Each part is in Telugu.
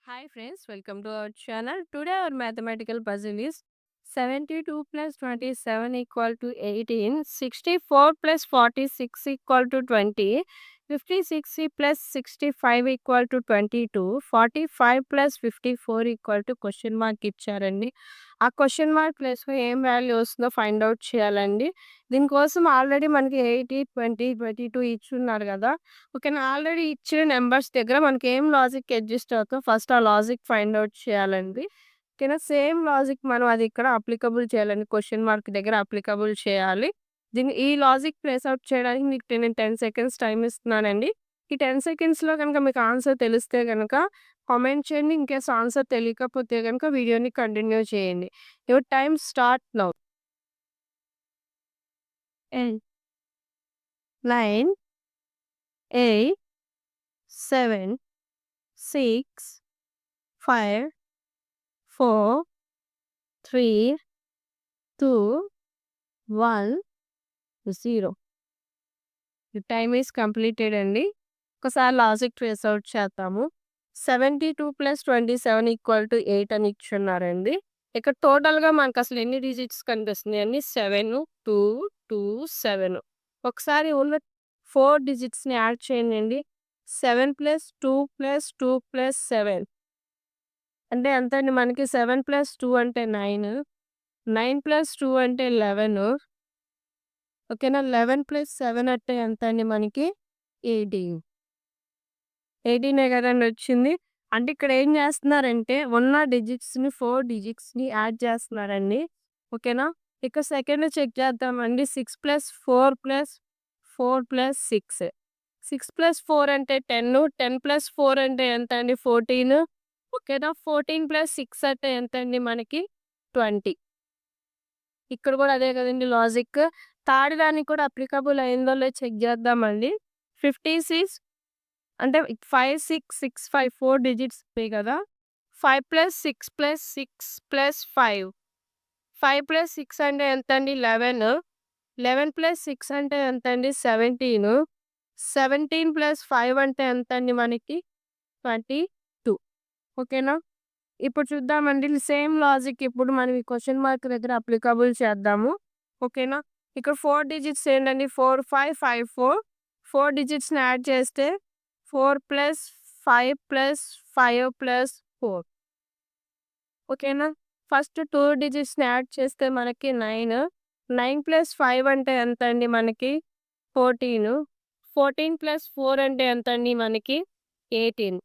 Hi friends, welcome to our channel. Today our mathematical puzzle is 72 plus 27 equal to 18, 64 plus 46 equal to 20, 56 plus 65 equal to 22, 45 plus 54 equal to question mark ఇచ్చారండి. ఆ క్వశ్చన్ మార్క్ ప్లేస్లో ఏం వాల్యూ వస్తుందో ఫైండ్ అవుట్ చేయాలండి. దీనికోసం ఆల్రెడీ మనకి 80, 20, 22 ఇచ్చున్నారు కదా. ఓకేనా. ఆల్రెడీ ఇచ్చిన నంబర్స్ దగ్గర మనకి ఏం లాజిక్ అడ్జస్ట్ అవుతుందో ఫస్ట్ ఆ లాజిక్ ఫైండ్ ఔట్ చేయాలండి. ఓకేనా. సేమ్ లాజిక్ మనం అది ఇక్కడ అప్లికబుల్ చేయాలండి. క్వెషన్ మార్క్ దగ్గర అప్లికబుల్ చేయాలి. ఈ లాజిక్ ట్రేస్ ఔట్ చేయడానికి మీకు నేను 10 సెకండ్స్ టైమ్ ఇస్తున్నానండి. ఈ 10 సెకండ్స్‌లో గనుక మీకు ఆన్సర్ తెలిస్తే గనక కామెంట్ చేయండి. ఇన్‌కేస్ ఆన్సర్ తెలియకపోతే గనుక వీడియోని కంటిన్యూ చేయండి. Your time start now. 10, 9, 8, 7, 6, 5, 4, 3, 2, 1, 0. The time is completed అండి. ఒకసారి లాజిక్ ట్రేస్ ఔట్ చేద్దాము. 72 ప్లస్ 27 ఈక్వల్ టు 8 అని ఇచ్చున్నారండి. ఇక్కడ టోటల్‌గా మనకసలు ఎన్ని డిజిట్స్ కనిపిస్తున్నాయండి? 7, 2, 2, 7. ఒకసారి ఉన్న 4 డిజిట్స్‌ని యాడ్ చేయండి. 7 ప్లస్ 2 ప్లస్ 2 ప్లస్ 7 అంటే ఎంతండి మనకి? 7 ప్లస్ 2 అంటే 9. 9 ప్లస్ 2 అంటే 11. ఓకేనా. 11 ప్లస్ 7 అంటే ఎంత అండి మనకి? 18. 18 కదండి వచ్చింది. అంటే ఇక్కడ ఏం చేస్తున్నారంటే ఉన్న డిజిట్స్‌ని 4 డిజిట్స్‌ని యాడ్ చేస్తున్నారండి. ఓకేనా. ఇక సెకండ్ చెక్ చేద్దామండి. 6 ప్లస్ 4 ప్లస్ 4 ప్లస్ 6. 6 ప్లస్ 4 అంటే 10. 10 ప్లస్ 4 అంటే ఎంత అండి? 14. ఓకేనా. 14 ప్లస్ 6 అంటే ఎంత అండి మనకి? 20. ఇక్కడ కూడా అదే కదండీ లాజిక్. థర్డ్ దానికి కూడా అప్లికబుల్ అయిందో లేదో చెక్ చేద్దామండి. 56 అంటే 5, 6, 6, 5 4 డిజిట్స్ ఉంటాయి కదా. 5 ప్లస్ 6 ప్లస్ 6 ప్లస్ 5. 5 ప్లస్ 6 అంటే ఎంతండి? 11. 11 ప్లస్ 6 అంటే ఎంతండి? 17. 17 ప్లస్ 5 అంటే ఎంతండి మనకి? 22. ఓకేనా. ఇప్పుడు చూద్దామండి. సేమ్ లాజిక్ ఇప్పుడు మనం ఈ క్వెషన్ మార్క్ దగ్గర అప్లికబుల్ చేద్దాము. ఓకేనా. ఇక్కడ 4 డిజిట్స్ ఏంటండి? 4, 5, 5, 4. 4 డిజిట్స్‌ని యాడ్ చేస్తే 4 ప్లస్ 5 ప్లస్ 5 ప్లస్ 4. ఓకేనా. ఫస్ట్ 2 డిజిట్స్‌ని యాడ్ చేస్తే మనకి 9. 9 ప్లస్ 5 అంటే ఎంతండి మనకి? 14. 14 ప్లస్ 4 అంటే ఎంతండి మనకి? 18.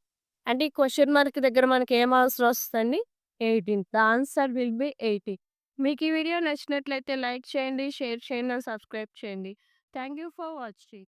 అంటే ఈ క్వెషన్ మార్క్ దగ్గర మనకి ఏం ఆన్సర్ వస్తదండి? 18. The answer will be 18. మీకు ఈ వీడియో నచ్చినట్లయితే లైక్ చేయండి, షేర్ చేయండి, అండ్ సబ్స్క్రైబ్ చేయండి. Thank you for watching.